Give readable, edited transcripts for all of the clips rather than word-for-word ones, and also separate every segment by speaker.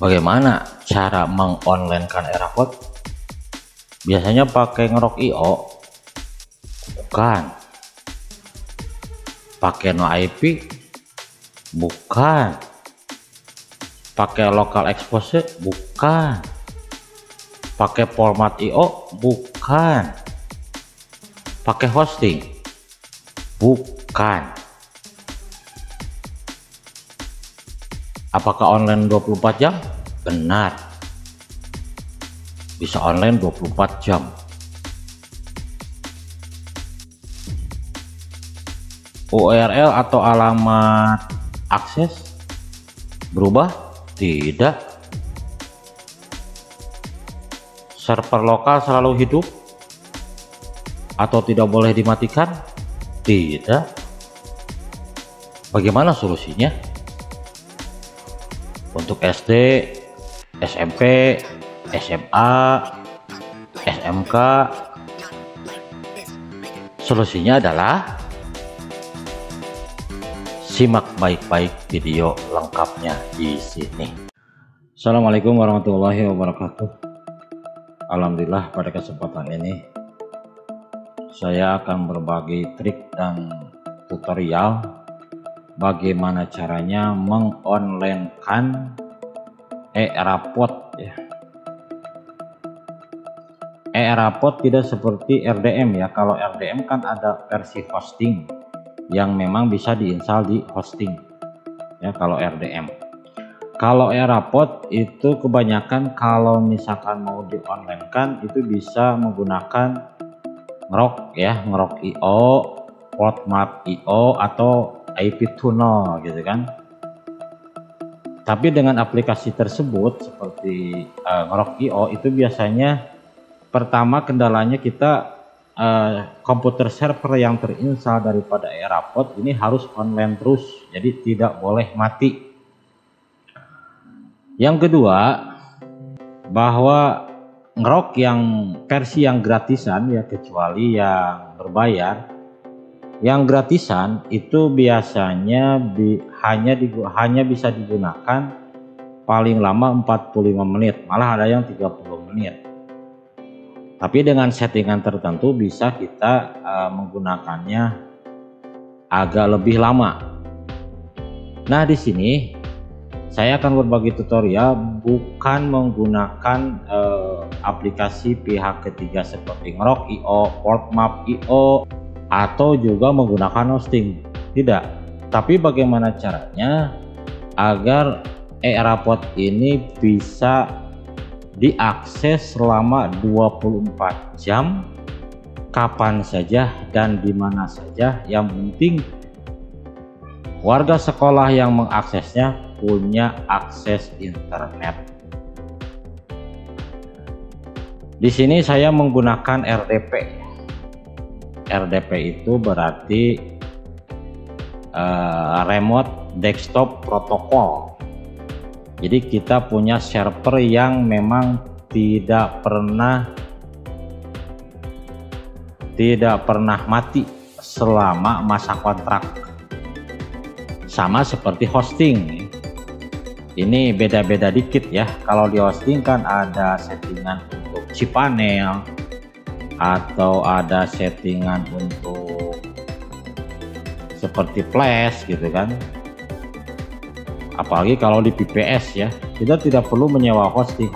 Speaker 1: Bagaimana cara mengonlinekan Airpod? Biasanya pakai ngerok IO? Bukan. Pakai no IP? Bukan. Pakai local exposure? Bukan. Pakai format IO? Bukan. Pakai hosting? Bukan. Apakah online 24 jam? Benar. Bisa online 24 jam. URL atau alamat akses berubah? Tidak. Server lokal selalu hidup atau tidak boleh dimatikan? Tidak. Bagaimana solusinya? Untuk SD, SMP, SMA, SMK, solusinya adalah simak baik-baik video lengkapnya di sini. Assalamualaikum warahmatullahi wabarakatuh. Alhamdulillah, pada kesempatan ini saya akan berbagi trik dan tutorial bagaimana caranya mengonlinekan Airpod ya. Airpod tidak seperti RDM ya. Kalau RDM kan ada versi hosting yang memang bisa diinstal di hosting ya. Kalau RDM, kalau Airpod itu kebanyakan kalau misalkan mau di-onlinekan itu bisa menggunakan ngerok ya, ngerok IO, format IO atau IP tunnel gitu kan. Tapi dengan aplikasi tersebut seperti ngerok IO itu biasanya pertama kendalanya kita komputer server yang terinstall daripada Airpod ini harus online terus, jadi tidak boleh mati. Yang kedua, bahwa ngerok yang versi yang gratisan ya, kecuali yang berbayar. Yang gratisan itu biasanya hanya bisa digunakan paling lama 45 menit, malah ada yang 30 menit. Tapi dengan settingan tertentu bisa kita menggunakannya agak lebih lama. Nah, di sini saya akan berbagi tutorial bukan menggunakan aplikasi pihak ketiga seperti ngerok IO, format IO, atau juga menggunakan hosting. Tidak, tapi bagaimana caranya agar Airpod ini bisa diakses selama 24 jam kapan saja dan di mana saja. Yang penting warga sekolah yang mengaksesnya punya akses internet. Di sini saya menggunakan RDP. RDP itu berarti Remote Desktop Protocol. Jadi kita punya server yang memang tidak pernah mati selama masa kontrak. Sama seperti hosting. Ini beda-beda dikit ya. Kalau di hosting kan ada settingan untuk cPanel atau ada settingan untuk seperti flash gitu kan. Apalagi kalau di VPS ya, kita tidak perlu menyewa hosting.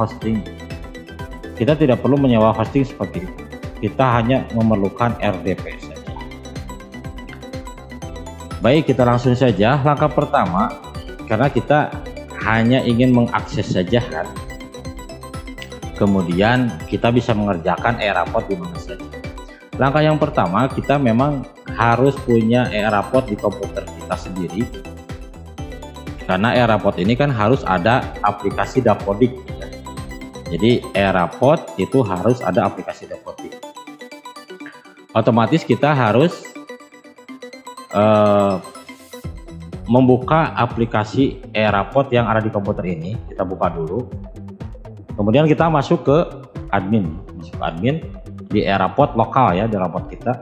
Speaker 1: Kita tidak perlu menyewa hosting seperti itu. Kita hanya memerlukan RDP saja. Baik, kita langsung saja. Langkah pertama, karena kita hanya ingin mengakses saja kan. Kemudian kita bisa mengerjakan Airpod di mana saja. Langkah yang pertama, kita memang harus punya Airpod di komputer kita sendiri. Karena Airpod ini kan harus ada aplikasi dapodik. Jadi Airpod itu harus ada aplikasi dapodik. Otomatis kita harus membuka aplikasi Airpod yang ada di komputer ini. Kita buka dulu. Kemudian kita masuk ke admin, di Airpod lokal ya, di Airpod kita.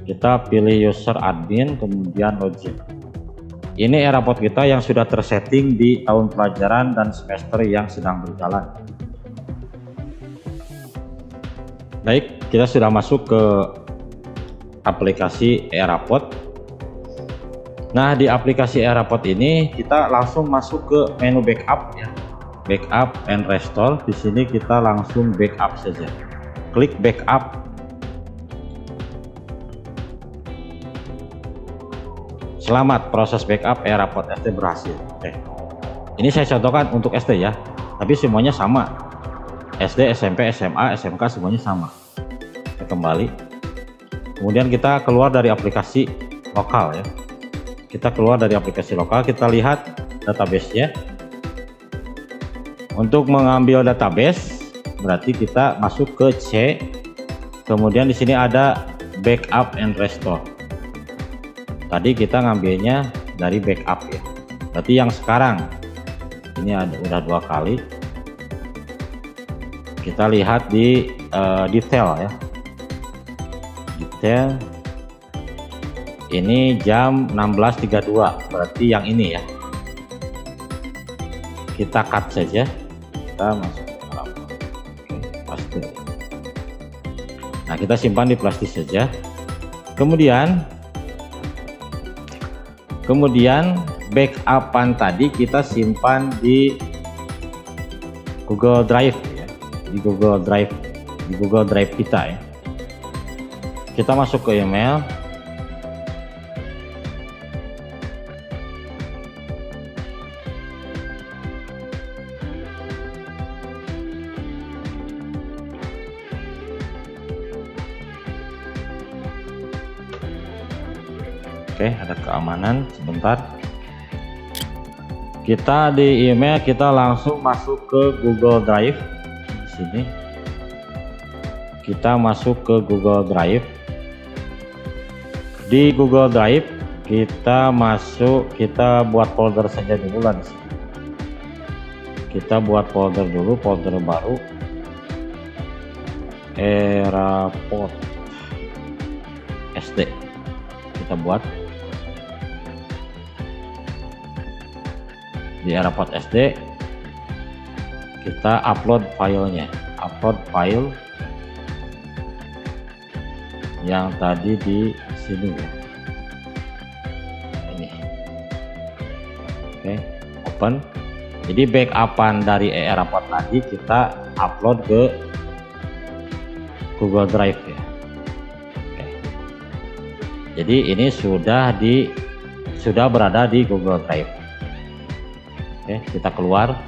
Speaker 1: Kita pilih user admin, kemudian login. Ini Airaport kita yang sudah tersetting di tahun pelajaran dan semester yang sedang berjalan. Baik, kita sudah masuk ke aplikasi Airaport. Nah, di aplikasi Airaport ini kita langsung masuk ke menu backup ya. Backup and restore. Di sini kita langsung backup saja. Klik backup. Selamat, proses backup Airaport SD berhasil. Oke. Ini saya contohkan untuk SD ya, tapi semuanya sama. SD, SMP, SMA, SMK semuanya sama. Kita kembali. Kemudian kita keluar dari aplikasi lokal ya. Kita keluar dari aplikasi lokal, kita lihat database-nya. Untuk mengambil database, berarti kita masuk ke C. Kemudian di sini ada backup and restore. Tadi kita ngambilnya dari backup ya. Berarti yang sekarang ini udah 2 kali. Kita lihat di detail ya. Detail. Ini jam 16.32. Berarti yang ini ya. Kita cut saja. Kita masuk ke dalam. Plastik. Nah, kita simpan di plastik saja. Kemudian backupan tadi kita simpan di Google Drive ya, di Google Drive kita ya. Kita masuk ke email. Oke, ada keamanan sebentar. Kita di email kita langsung masuk ke Google Drive. Di sini kita masuk ke Google Drive. Di Google Drive kita buat folder saja dulu lah di sini. Kita buat folder dulu, folder baru. Airaport SD. Kita buat di Airaport SD, kita upload filenya, upload file yang tadi di sini ya. Ini oke, open. Jadi backupan dari Airaport tadi kita upload ke Google Drive ya. Oke. Jadi ini sudah berada di Google Drive. Oke, kita keluar.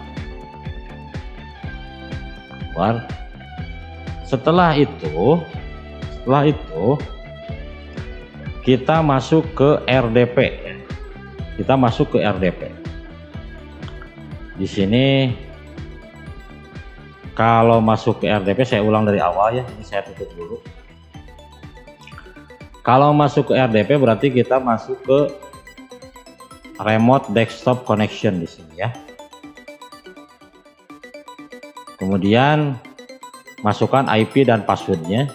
Speaker 1: Setelah itu kita masuk ke RDP. Kita masuk ke RDP. Di sini kalau masuk ke RDP, saya ulang dari awal ya. Ini saya tutup dulu. Kalau masuk ke RDP berarti kita masuk ke remote desktop connection di sini ya. Kemudian masukkan IP dan passwordnya,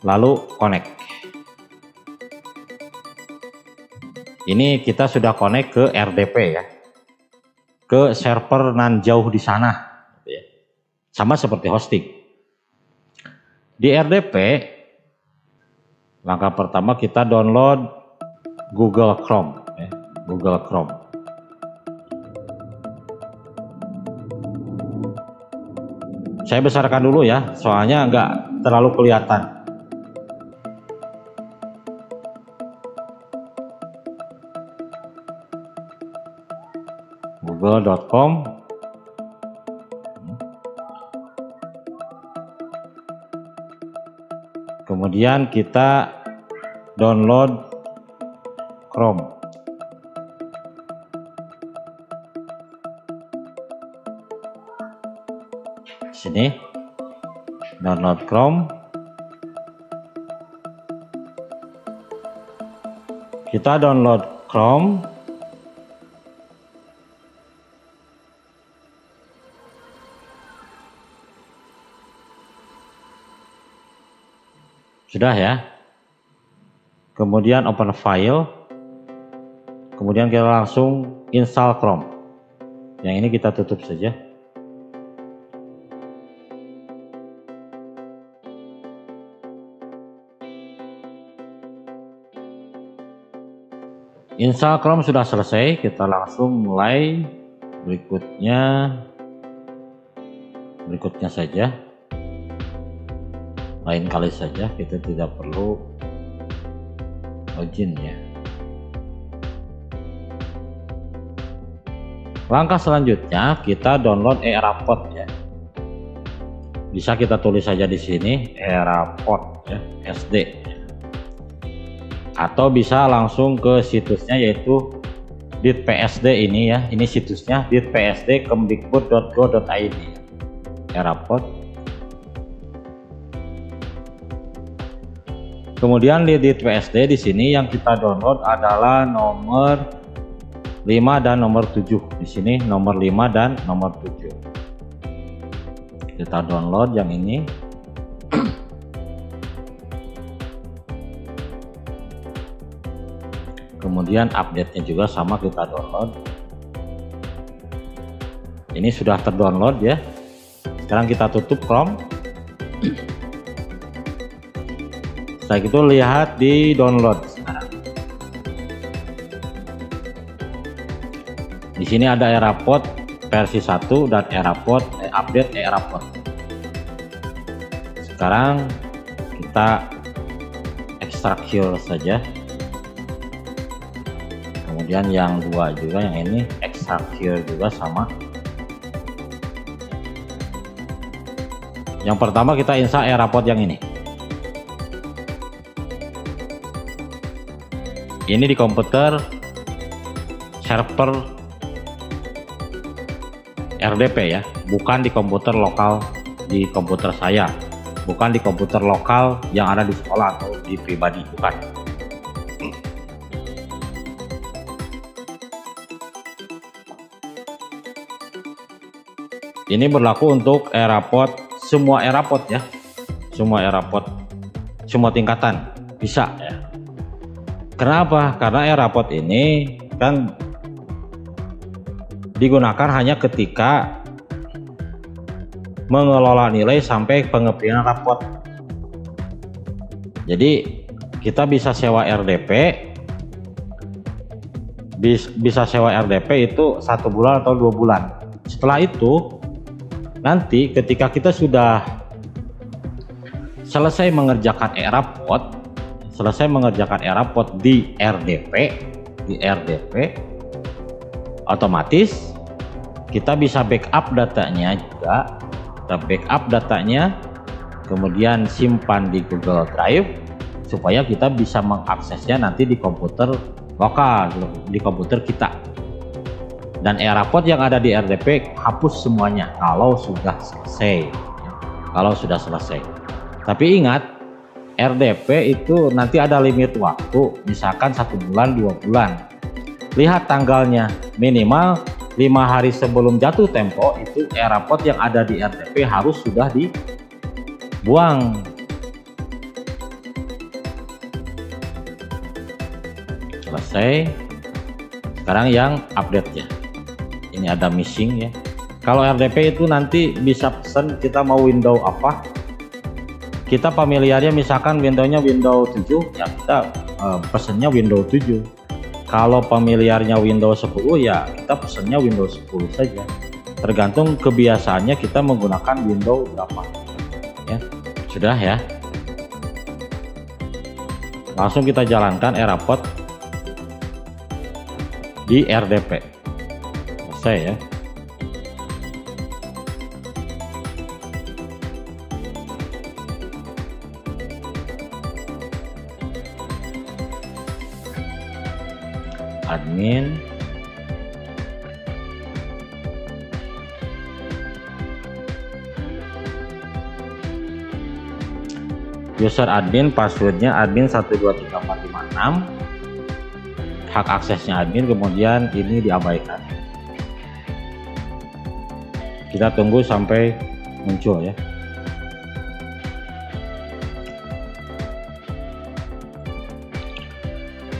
Speaker 1: lalu connect. Ini kita sudah connect ke RDP ya, ke server nan jauh di sana, sama seperti hosting. Di RDP, langkah pertama kita download Google Chrome. Google Chrome. Saya besarkan dulu ya, soalnya nggak terlalu kelihatan. Google.com. Kemudian kita download Chrome. Sini download Chrome. Kita download Chrome. Sudah ya. kemudian open file, kemudian kita langsung install Chrome. Yang ini kita tutup saja. Install Chrome sudah selesai, kita langsung mulai berikutnya saja. Lain kali saja, kita tidak perlu login ya. Langkah selanjutnya kita download ERAPOD ya. Bisa kita tulis saja di sini ERAPOD ya, SD. Atau bisa langsung ke situsnya yaitu ditpsd ini ya. Ini situsnya ditpsd.kemdikbud.go.id. ERAPOD. Kemudian di ditpsd di sini yang kita download adalah nomor 5 dan nomor 7. Di sini nomor 5 dan nomor 7. Kita download yang ini. Kemudian update-nya juga sama, kita download. Ini sudah terdownload ya. Sekarang kita tutup Chrome. Setelah itu lihat di download sekarang. Di sini ada ERAPOD versi 1 dan ERAPOD update ERAPOD. Sekarang kita extract saja. Kemudian yang dua juga, yang ini extract juga sama. Yang pertama kita install ERAPOD yang ini. Ini di komputer server RDP ya, bukan di komputer lokal, di komputer saya, bukan di komputer lokal yang ada di sekolah atau di pribadi, bukan. Ini berlaku untuk ERAPOD, semua ERAPOD ya, semua ERAPOD, semua tingkatan bisa ya. Kenapa? Karena ERAPOD ini kan digunakan hanya ketika mengelola nilai sampai pengepian rapot. Jadi kita bisa sewa RDP, bisa sewa RDP itu 1 bulan atau 2 bulan. Setelah itu nanti ketika kita sudah selesai mengerjakan ERAPOD di RDP, otomatis kita bisa backup datanya juga. Kita backup datanya, kemudian simpan di Google Drive supaya kita bisa mengaksesnya nanti di komputer lokal, di komputer kita. Dan ERAPOD yang ada di RDP hapus semuanya kalau sudah selesai. Tapi ingat, RDP itu nanti ada limit waktu, misalkan 1 bulan, 2 bulan. Lihat tanggalnya, minimal 5 hari sebelum jatuh tempo itu ERAPOD yang ada di RDP harus sudah dibuang. Selesai. Sekarang yang update-nya. Ini ada missing ya. Kalau RDP itu nanti bisa pesan kita mau window apa. Kita familiarnya misalkan Windows-nya Windows 7, ya kita pesennya Windows 7. Kalau familiarnya Windows 10 ya kita pesennya Windows 10 saja. Tergantung kebiasaannya kita menggunakan Windows berapa. Ya, sudah ya. Langsung kita jalankan ERAPOD di RDP. Selesai ya. Admin, user admin, passwordnya admin 123456, hak aksesnya admin, kemudian ini diabaikan. Kita tunggu sampai muncul ya.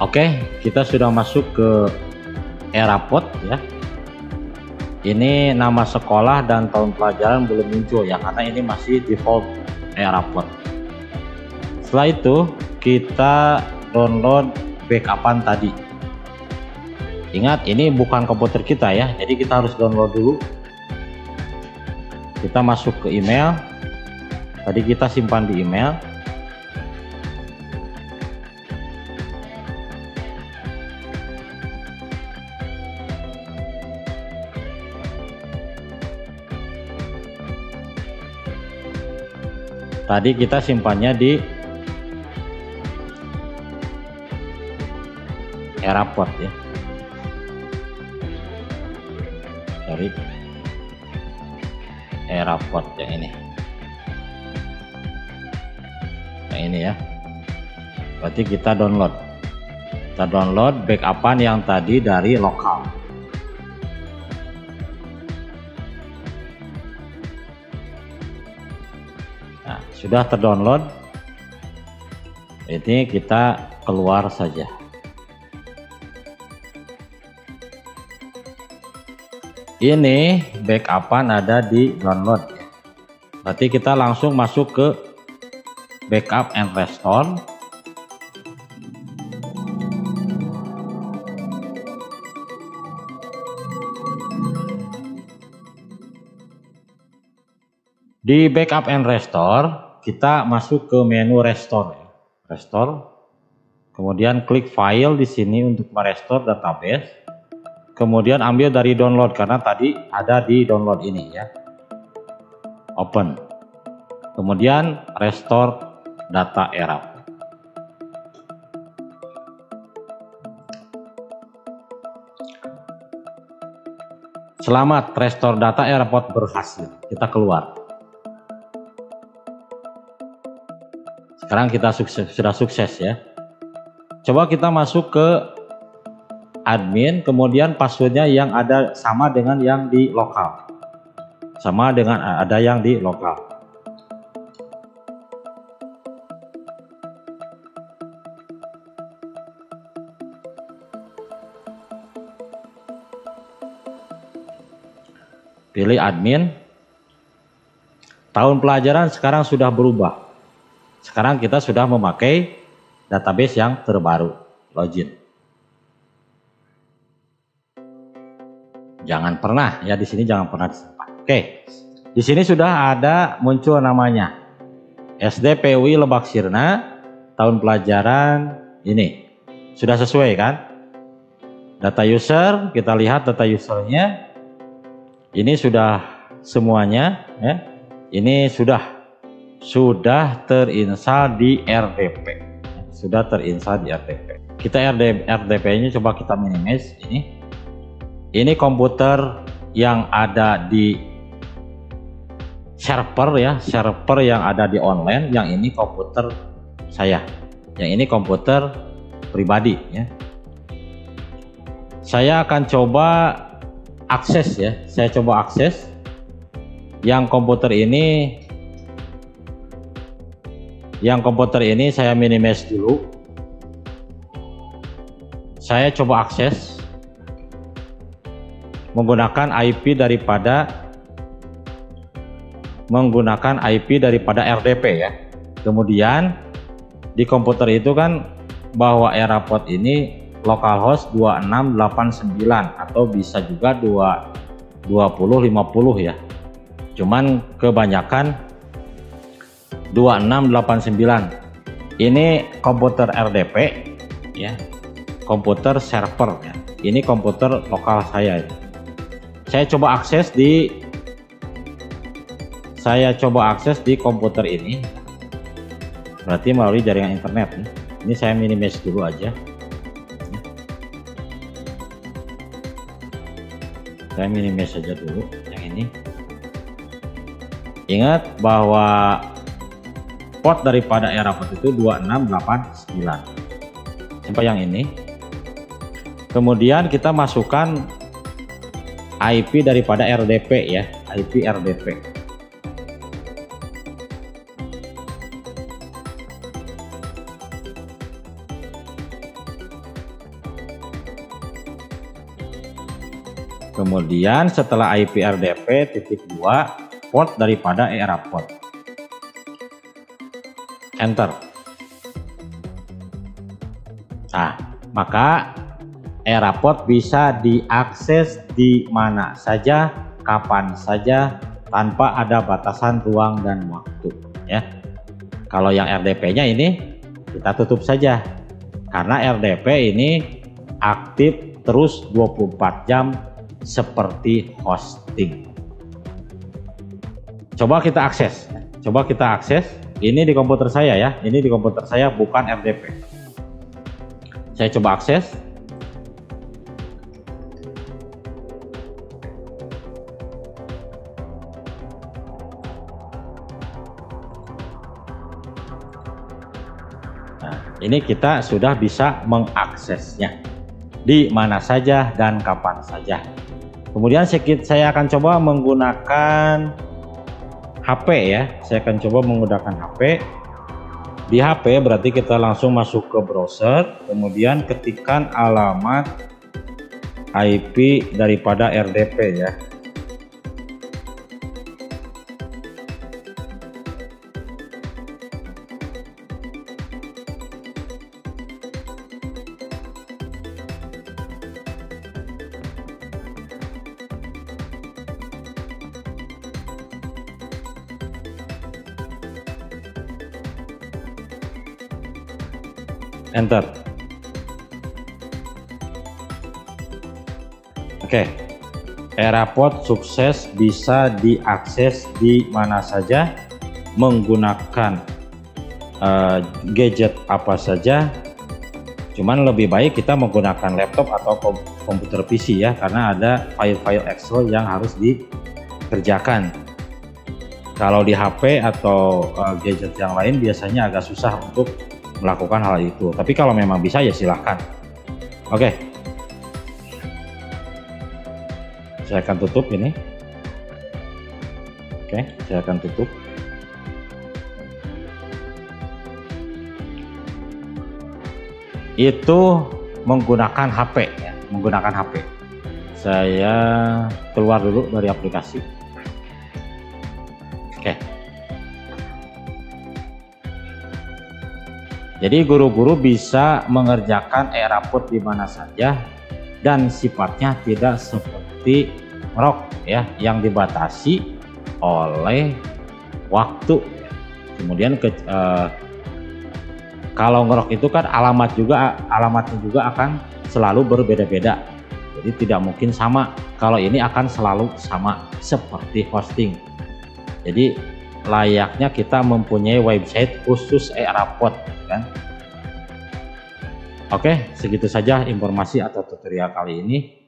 Speaker 1: Oke, kita sudah masuk ke Eraport ya. Ini nama sekolah dan tahun pelajaran belum muncul ya, karena ini masih default Eraport. Setelah itu kita download backupan tadi. Ingat, ini bukan komputer kita ya, jadi kita harus download dulu. Kita masuk ke email. Tadi kita simpan di email. Tadi kita simpannya di Eraport ya. Sorry, Eraport yang ini. Yang ini ya. Berarti kita download. Kita download backupan yang tadi dari lokal. Nah, sudah terdownload. Ini kita keluar saja. Ini backupan ada di download. Berarti kita langsung masuk ke backup and restore. Di backup and restore, kita masuk ke menu restore. Restore. Kemudian klik file di sini untuk merestore database. Kemudian ambil dari download karena tadi ada di download ini ya. Open. Kemudian restore data Eraport. Selamat, restore data Eraport berhasil. Kita keluar. Sekarang kita sudah sukses ya. Coba kita masuk ke admin, kemudian passwordnya yang ada sama dengan yang di lokal. Sama dengan ada yang di lokal. Pilih admin. Tahun pelajaran sekarang sudah berubah. Sekarang kita sudah memakai database yang terbaru. Login. Jangan pernah ya, di sini jangan pernah disimpan. Oke. Di sini sudah ada muncul namanya. SD PUI Lebak Sirna, tahun pelajaran ini. Sudah sesuai kan? Data user, kita lihat data usernya. Ini sudah semuanya ya. Ini sudah terinstall di RDP. Sudah terinstall di RDP. Kita RDP-nya coba kita minimize ini. Ini komputer yang ada di server ya, server yang ada di online. Yang ini komputer saya. Yang ini komputer pribadi ya. Saya akan coba akses ya. Saya coba akses yang komputer ini. Yang komputer ini saya minimize dulu. Saya coba akses menggunakan IP daripada RDP ya. Kemudian di komputer itu kan bahwa Eraport ini localhost 2689 atau bisa juga 2050 ya. Cuman kebanyakan 2689. Ini komputer RDP ya. Komputer server ya. Ini komputer lokal saya. Saya coba akses di komputer ini. Berarti melalui jaringan internet ya. Ini saya minimize dulu aja. Saya minimize saja dulu yang ini. Ingat bahwa port daripada Eraport itu 2689. Sampai yang ini. Kemudian kita masukkan IP daripada RDP ya, IP RDP. Kemudian setelah IP RDP titik 2 port daripada ERAPORT. Enter. Nah, maka ERAPORT bisa diakses di mana saja, kapan saja, tanpa ada batasan ruang dan waktu, ya. Kalau yang RDP-nya ini kita tutup saja, karena RDP ini aktif terus 24 jam seperti hosting. Coba kita akses. Ini di komputer saya ya, ini di komputer saya bukan RDP. Saya coba akses. Nah, ini kita sudah bisa mengaksesnya di mana saja dan kapan saja. Kemudian saya akan coba menggunakan HP ya. Saya akan coba menggunakan HP. Di HP berarti kita langsung masuk ke browser, kemudian ketikkan alamat IP daripada RDP ya. Enter. Oke, ERAPORT sukses bisa diakses di mana saja menggunakan gadget apa saja. Cuman lebih baik kita menggunakan laptop atau komputer PC ya, karena ada file-file Excel yang harus dikerjakan. Kalau di HP atau gadget yang lain biasanya agak susah untuk melakukan hal itu, tapi kalau memang bisa ya silahkan. Oke, saya akan tutup ini. Oke, saya akan tutup. Itu menggunakan HP ya, menggunakan HP. Saya keluar dulu dari aplikasi. Oke. Jadi guru-guru bisa mengerjakan ERAPORT di mana saja dan sifatnya tidak seperti ngerok ya, yang dibatasi oleh waktu. Kemudian kalau ngerok itu kan alamatnya juga akan selalu berbeda-beda. Jadi tidak mungkin sama. Kalau ini akan selalu sama seperti hosting. Jadi layaknya kita mempunyai website khusus ERAPORT kan. Oke, segitu saja informasi atau tutorial kali ini.